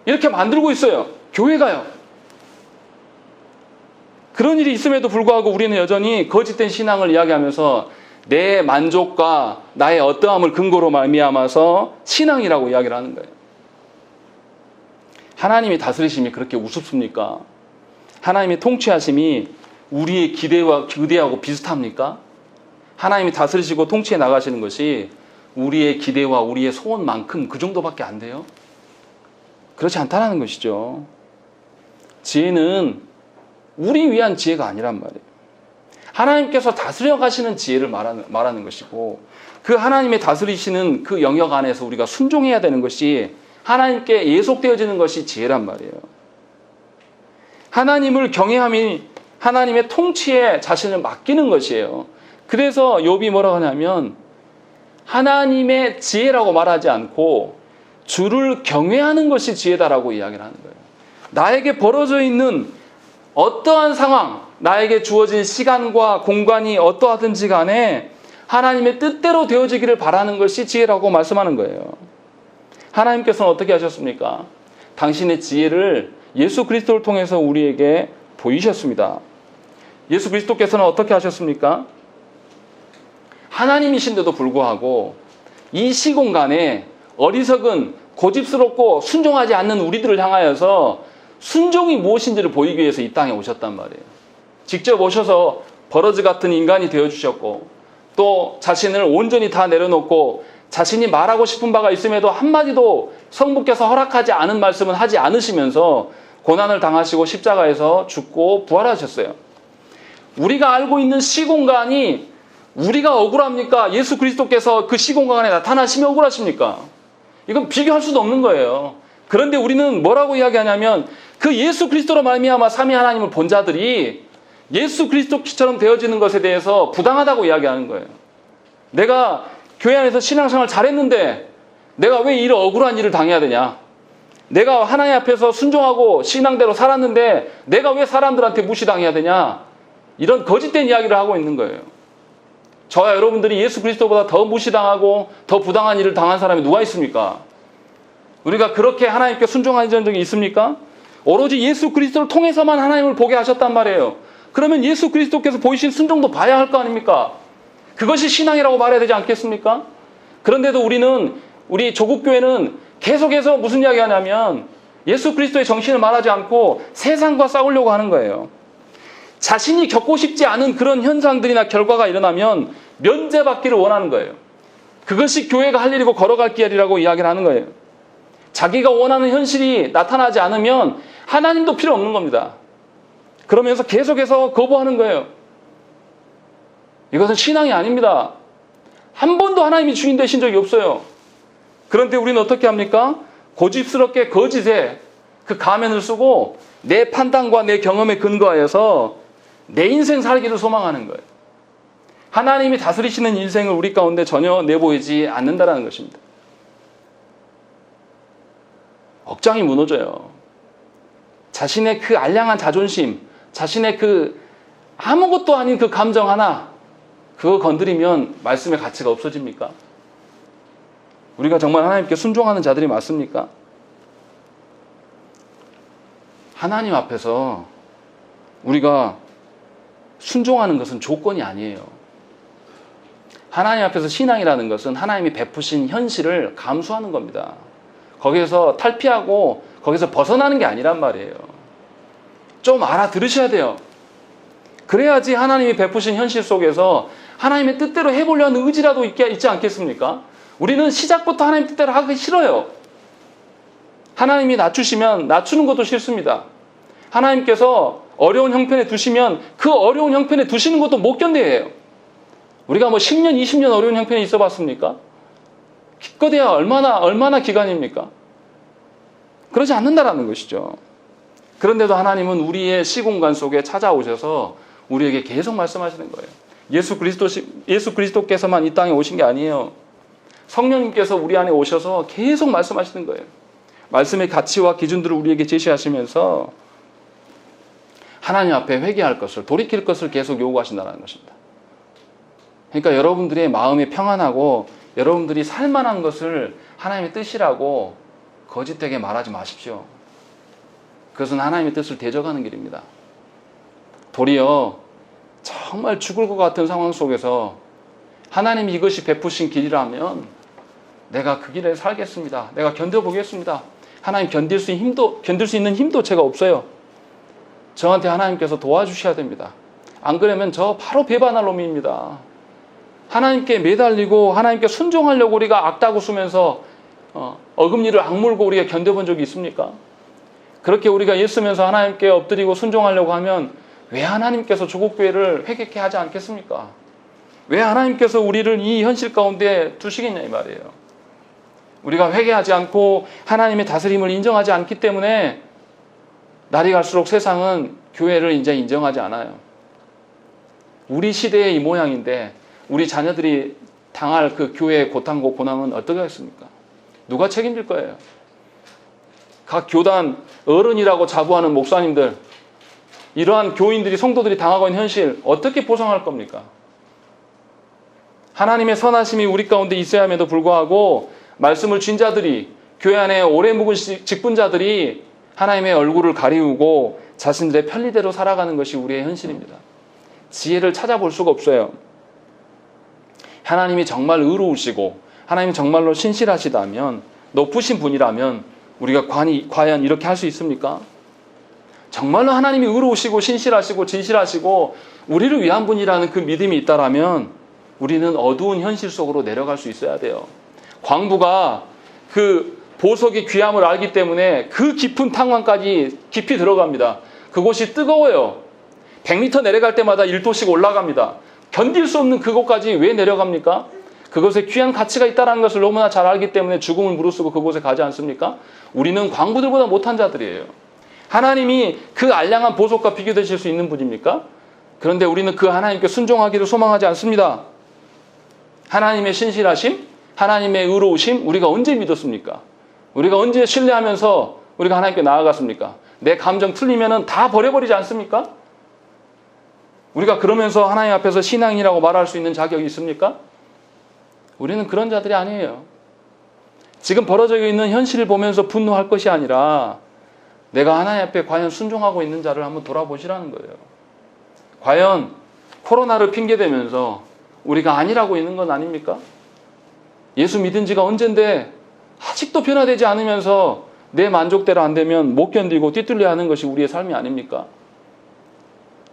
이렇게 만들고 있어요. 교회가요. 그런 일이 있음에도 불구하고 우리는 여전히 거짓된 신앙을 이야기하면서 내 만족과 나의 어떠함을 근거로 말미암아서 신앙이라고 이야기를 하는 거예요. 하나님이 다스리심이 그렇게 우습습니까? 하나님의 통치하심이 우리의 기대와 기대하고 비슷합니까? 하나님이 다스리시고 통치해 나가시는 것이 우리의 기대와 우리의 소원만큼 그 정도밖에 안 돼요? 그렇지 않다는 것이죠. 지혜는 우리 위한 지혜가 아니란 말이에요. 하나님께서 다스려 가시는 지혜를 말하는 것이고, 그 하나님의 다스리시는 그 영역 안에서 우리가 순종해야 되는 것이 하나님께 예속되어지는 것이 지혜란 말이에요. 하나님을 경외함이 하나님의 통치에 자신을 맡기는 것이에요. 그래서 욥이 뭐라고 하냐면 하나님의 지혜라고 말하지 않고 주를 경외하는 것이 지혜다라고 이야기를 하는 거예요. 나에게 벌어져 있는 어떠한 상황, 나에게 주어진 시간과 공간이 어떠하든지 간에 하나님의 뜻대로 되어지기를 바라는 것이 지혜라고 말씀하는 거예요. 하나님께서는 어떻게 하셨습니까? 당신의 지혜를 예수 그리스도를 통해서 우리에게 보이셨습니다. 예수 그리스도께서는 어떻게 하셨습니까? 하나님이신데도 불구하고 이 시공간에 어리석은 고집스럽고 순종하지 않는 우리들을 향하여서 순종이 무엇인지를 보이기 위해서 이 땅에 오셨단 말이에요. 직접 오셔서 버러지 같은 인간이 되어주셨고, 또 자신을 온전히 다 내려놓고 자신이 말하고 싶은 바가 있음에도 한마디도 성부께서 허락하지 않은 말씀은 하지 않으시면서 고난을 당하시고 십자가에서 죽고 부활하셨어요. 우리가 알고 있는 시공간이 우리가 억울합니까? 예수 그리스도께서 그 시공간에 나타나시면 억울하십니까? 이건 비교할 수도 없는 거예요. 그런데 우리는 뭐라고 이야기하냐면 그 예수 그리스도로 말미암아 삼위 하나님을 본 자들이 예수 그리스도처럼 되어지는 것에 대해서 부당하다고 이야기하는 거예요. 내가 교회 안에서 신앙생활 잘했는데 내가 왜 이런 억울한 일을 당해야 되냐? 내가 하나님 앞에서 순종하고 신앙대로 살았는데 내가 왜 사람들한테 무시당해야 되냐? 이런 거짓된 이야기를 하고 있는 거예요. 저와 여러분들이 예수 그리스도보다 더 무시당하고 더 부당한 일을 당한 사람이 누가 있습니까? 우리가 그렇게 하나님께 순종한 적이 있습니까? 오로지 예수 그리스도를 통해서만 하나님을 보게 하셨단 말이에요. 그러면 예수 그리스도께서 보이신 순종도 봐야 할 거 아닙니까? 그것이 신앙이라고 말해야 되지 않겠습니까? 그런데도 우리 조국교회는 계속해서 무슨 이야기 하냐면 예수 그리스도의 정신을 말하지 않고 세상과 싸우려고 하는 거예요. 자신이 겪고 싶지 않은 그런 현상들이나 결과가 일어나면 면제받기를 원하는 거예요. 그것이 교회가 할 일이고 걸어갈 길이라고 이야기를 하는 거예요. 자기가 원하는 현실이 나타나지 않으면 하나님도 필요 없는 겁니다. 그러면서 계속해서 거부하는 거예요. 이것은 신앙이 아닙니다. 한 번도 하나님이 주인 되신 적이 없어요. 그런데 우리는 어떻게 합니까? 고집스럽게 거짓에 그 가면을 쓰고 내 판단과 내 경험에 근거하여서 내 인생 살기를 소망하는 거예요. 하나님이 다스리시는 인생을 우리 가운데 전혀 내보이지 않는다는 것입니다. 억장이 무너져요. 자신의 그 알량한 자존심, 자신의 그 아무것도 아닌 그 감정 하나, 그거 건드리면 말씀의 가치가 없어집니까? 우리가 정말 하나님께 순종하는 자들이 맞습니까? 하나님 앞에서 우리가 순종하는 것은 조건이 아니에요. 하나님 앞에서 신앙이라는 것은 하나님이 베푸신 현실을 감수하는 겁니다. 거기에서 탈피하고 거기서 벗어나는 게 아니란 말이에요. 좀 알아들으셔야 돼요. 그래야지 하나님이 베푸신 현실 속에서 하나님의 뜻대로 해보려는 의지라도 있지 않겠습니까? 우리는 시작부터 하나님 뜻대로 하기 싫어요. 하나님이 낮추시면 낮추는 것도 싫습니다. 하나님께서 어려운 형편에 두시면 그 어려운 형편에 두시는 것도 못 견뎌해요. 우리가 10년, 20년 어려운 형편에 있어 봤습니까? 기껏해야 얼마나 기간입니까? 그러지 않는다라는 것이죠. 그런데도 하나님은 우리의 시공간 속에 찾아오셔서 우리에게 계속 말씀하시는 거예요. 예수 그리스도께서만 이 땅에 오신 게 아니에요. 성령님께서 우리 안에 오셔서 계속 말씀하시는 거예요. 말씀의 가치와 기준들을 우리에게 제시하시면서 하나님 앞에 회개할 것을, 돌이킬 것을 계속 요구하신다는 것입니다. 그러니까 여러분들의 마음이 평안하고 여러분들이 살만한 것을 하나님의 뜻이라고 거짓되게 말하지 마십시오. 그것은 하나님의 뜻을 대적하는 길입니다. 도리어 정말 죽을 것 같은 상황 속에서 하나님이 이것이 베푸신 길이라면 내가 그 길에 살겠습니다. 내가 견뎌보겠습니다. 하나님 견딜 수 있는 힘도 제가 없어요. 저한테 하나님께서 도와주셔야 됩니다. 안 그러면 저 바로 배반할 놈입니다. 하나님께 매달리고 하나님께 순종하려고 우리가 악다구 쓰면서 어금니를 악물고 우리가 견뎌본 적이 있습니까? 그렇게 우리가 애쓰면서 하나님께 엎드리고 순종하려고 하면 왜 하나님께서 조국교회를 회개케 하지 않겠습니까? 왜 하나님께서 우리를 이 현실 가운데 두시겠냐 이 말이에요. 우리가 회개하지 않고 하나님의 다스림을 인정하지 않기 때문에 날이 갈수록 세상은 교회를 이제 인정하지 않아요. 우리 시대의 이 모양인데 우리 자녀들이 당할 그 교회의 고통과 고난은 어떻게 하겠습니까? 누가 책임질 거예요? 각 교단 어른이라고 자부하는 목사님들, 이러한 교인들이 성도들이 당하고 있는 현실 어떻게 보상할 겁니까? 하나님의 선하심이 우리 가운데 있어야 함에도 불구하고 말씀을 쥔 자들이, 교회 안에 오래 묵은 직분자들이 하나님의 얼굴을 가리우고 자신들의 편리대로 살아가는 것이 우리의 현실입니다. 지혜를 찾아볼 수가 없어요. 하나님이 정말 의로우시고 하나님이 정말로 신실하시다면, 높으신 분이라면 우리가 과연 이렇게 할 수 있습니까? 정말로 하나님이 의로우시고 신실하시고 진실하시고 우리를 위한 분이라는 그 믿음이 있다라면 우리는 어두운 현실 속으로 내려갈 수 있어야 돼요. 광부가 그 보석의 귀함을 알기 때문에 그 깊은 탕광까지 깊이 들어갑니다. 그곳이 뜨거워요. 100m 내려갈 때마다 1도씩 올라갑니다. 견딜 수 없는 그곳까지 왜 내려갑니까? 그것에 귀한 가치가 있다는 것을 너무나 잘 알기 때문에 죽음을 무릅쓰고 그곳에 가지 않습니까? 우리는 광부들보다 못한 자들이에요. 하나님이 그 알량한 보석과 비교되실 수 있는 분입니까? 그런데 우리는 그 하나님께 순종하기를 소망하지 않습니다. 하나님의 신실하심, 하나님의 의로우심 우리가 언제 믿었습니까? 우리가 언제 신뢰하면서 우리가 하나님께 나아갔습니까? 내 감정 틀리면 다 버려버리지 않습니까? 우리가 그러면서 하나님 앞에서 신앙이라고 말할 수 있는 자격이 있습니까? 우리는 그런 자들이 아니에요. 지금 벌어져 있는 현실을 보면서 분노할 것이 아니라 내가 하나님 앞에 과연 순종하고 있는 자를 한번 돌아보시라는 거예요. 과연 코로나를 핑계대면서 우리가 아니라고 있는 건 아닙니까? 예수 믿은 지가 언젠데 아직도 변화되지 않으면서 내 만족대로 안 되면 못 견디고 띠뚫려 하는 것이 우리의 삶이 아닙니까?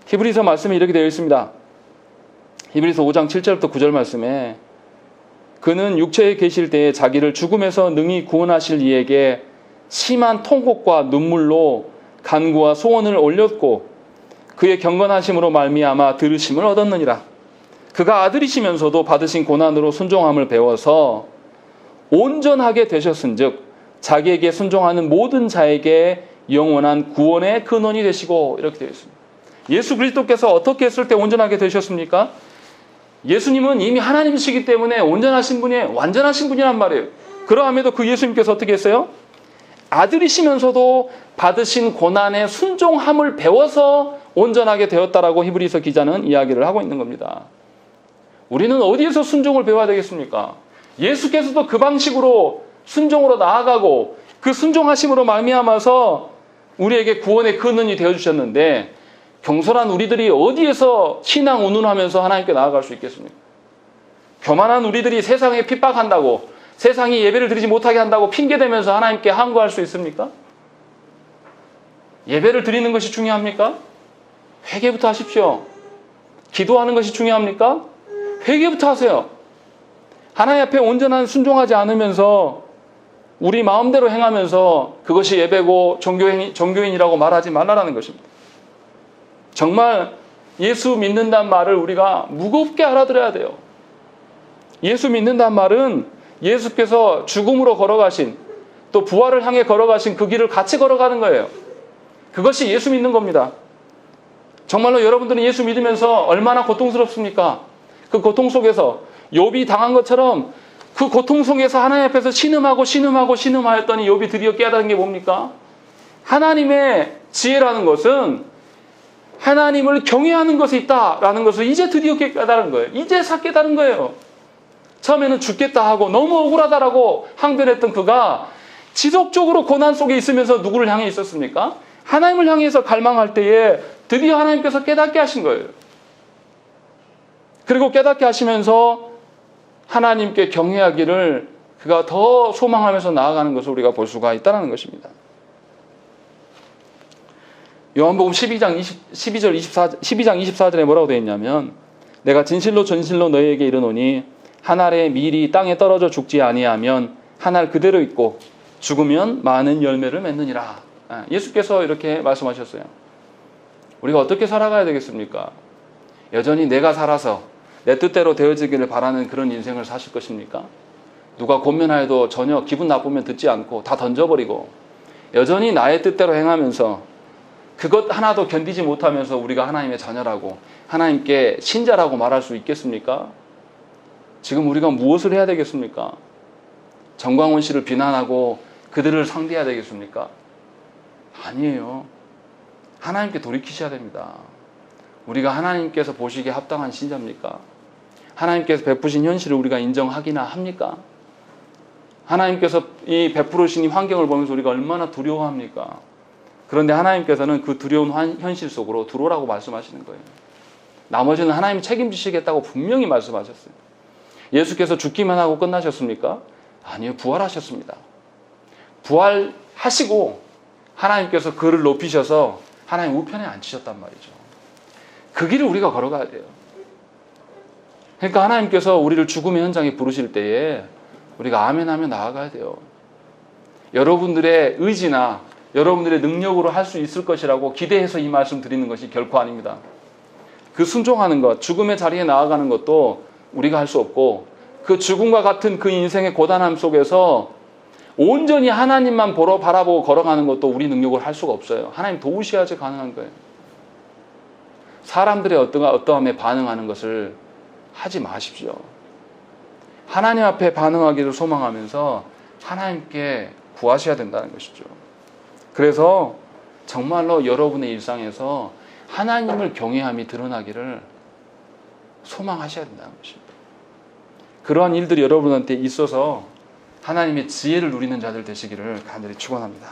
히브리서 말씀에 이렇게 되어 있습니다. 히브리서 5장 7절부터 9절 말씀에 그는 육체에 계실 때에 자기를 죽음에서 능히 구원하실 이에게 심한 통곡과 눈물로 간구와 소원을 올렸고 그의 경건하심으로 말미암아 들으심을 얻었느니라. 그가 아들이시면서도 받으신 고난으로 순종함을 배워서 온전하게 되셨은즉 자기에게 순종하는 모든 자에게 영원한 구원의 근원이 되시고, 이렇게 되어 있습니다. 예수 그리스도께서 어떻게 했을 때 온전하게 되셨습니까? 예수님은 이미 하나님이시기 때문에 온전하신 분이에요. 완전하신 분이란 말이에요. 그러함에도 그 예수님께서 어떻게 했어요? 아들이시면서도 받으신 고난의 순종함을 배워서 온전하게 되었다라고 히브리서 기자는 이야기를 하고 있는 겁니다. 우리는 어디에서 순종을 배워야 되겠습니까? 예수께서도 그 방식으로 순종으로 나아가고 그 순종하심으로 말미암아서 우리에게 구원의 근원이 되어주셨는데 경솔한 우리들이 어디에서 신앙 운운하면서 하나님께 나아갈 수 있겠습니까? 교만한 우리들이 세상에 핍박한다고, 세상이 예배를 드리지 못하게 한다고 핑계대면서 하나님께 항거할 수 있습니까? 예배를 드리는 것이 중요합니까? 회개부터 하십시오. 기도하는 것이 중요합니까? 회개부터 하세요. 하나님 앞에 온전한 순종하지 않으면서 우리 마음대로 행하면서 그것이 예배고 종교인이라고 말하지 말라라는 것입니다. 정말 예수 믿는다는 말을 우리가 무겁게 알아들어야 돼요. 예수 믿는다는 말은 예수께서 죽음으로 걸어가신, 또 부활을 향해 걸어가신 그 길을 같이 걸어가는 거예요. 그것이 예수 믿는 겁니다. 정말로 여러분들은 예수 믿으면서 얼마나 고통스럽습니까? 그 고통 속에서 욥이 당한 것처럼 그 고통 속에서 하나님 앞에서 신음하였더니 욥이 드디어 깨달은 게 뭡니까? 하나님의 지혜라는 것은 하나님을 경외하는 것에 있다라는 것을 이제 드디어 깨달은 거예요. 이제서 깨달은 거예요. 처음에는 죽겠다 하고 너무 억울하다라고 항변했던 그가 지속적으로 고난 속에 있으면서 누구를 향해 있었습니까? 하나님을 향해서 갈망할 때에 드디어 하나님께서 깨닫게 하신 거예요. 그리고 깨닫게 하시면서 하나님께 경외하기를 그가 더 소망하면서 나아가는 것을 우리가 볼 수가 있다는 것입니다. 요한복음 12장 24절에 뭐라고 되어 있냐면 내가 진실로 너희에게 이르노니 한 알의 밀이 땅에 떨어져 죽지 아니하면 한 알 그대로 있고 죽으면 많은 열매를 맺느니라. 예수께서 이렇게 말씀하셨어요. 우리가 어떻게 살아가야 되겠습니까? 여전히 내가 살아서 내 뜻대로 되어지기를 바라는 그런 인생을 사실 것입니까? 누가 권면하여도 전혀 기분 나쁘면 듣지 않고 다 던져버리고 여전히 나의 뜻대로 행하면서 그것 하나도 견디지 못하면서 우리가 하나님의 자녀라고 하나님께 신자라고 말할 수 있겠습니까? 지금 우리가 무엇을 해야 되겠습니까? 정광훈 씨를 비난하고 그들을 상대해야 되겠습니까? 아니에요. 하나님께 돌이키셔야 됩니다. 우리가 하나님께서 보시기에 합당한 신자입니까? 하나님께서 베푸신 현실을 우리가 인정하기나 합니까? 하나님께서 이 베푸르신 이 환경을 보면서 우리가 얼마나 두려워합니까? 그런데 하나님께서는 그 두려운 현실 속으로 들어오라고 말씀하시는 거예요. 나머지는 하나님이 책임지시겠다고 분명히 말씀하셨어요. 예수께서 죽기만 하고 끝나셨습니까? 아니요, 부활하셨습니다. 부활하시고 하나님께서 그를 높이셔서 하나님 우편에 앉히셨단 말이죠. 그 길을 우리가 걸어가야 돼요. 그러니까 하나님께서 우리를 죽음의 현장에 부르실 때에 우리가 아멘하며 나아가야 돼요. 여러분들의 의지나 여러분들의 능력으로 할 수 있을 것이라고 기대해서 이 말씀 드리는 것이 결코 아닙니다. 그 순종하는 것, 죽음의 자리에 나아가는 것도 우리가 할 수 없고 그 죽음과 같은 그 인생의 고단함 속에서 온전히 하나님만 바라보고 걸어가는 것도 우리 능력으로 할 수가 없어요. 하나님 도우셔야지 가능한 거예요. 사람들의 어떠함에 반응하는 것을 하지 마십시오. 하나님 앞에 반응하기를 소망하면서 하나님께 구하셔야 된다는 것이죠. 그래서 정말로 여러분의 일상에서 하나님을 경외함이 드러나기를 소망하셔야 된다는 것입니다. 그러한 일들이 여러분한테 있어서 하나님의 지혜를 누리는 자들 되시기를 간절히 축원합니다.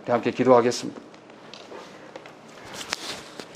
우리 함께 기도하겠습니다.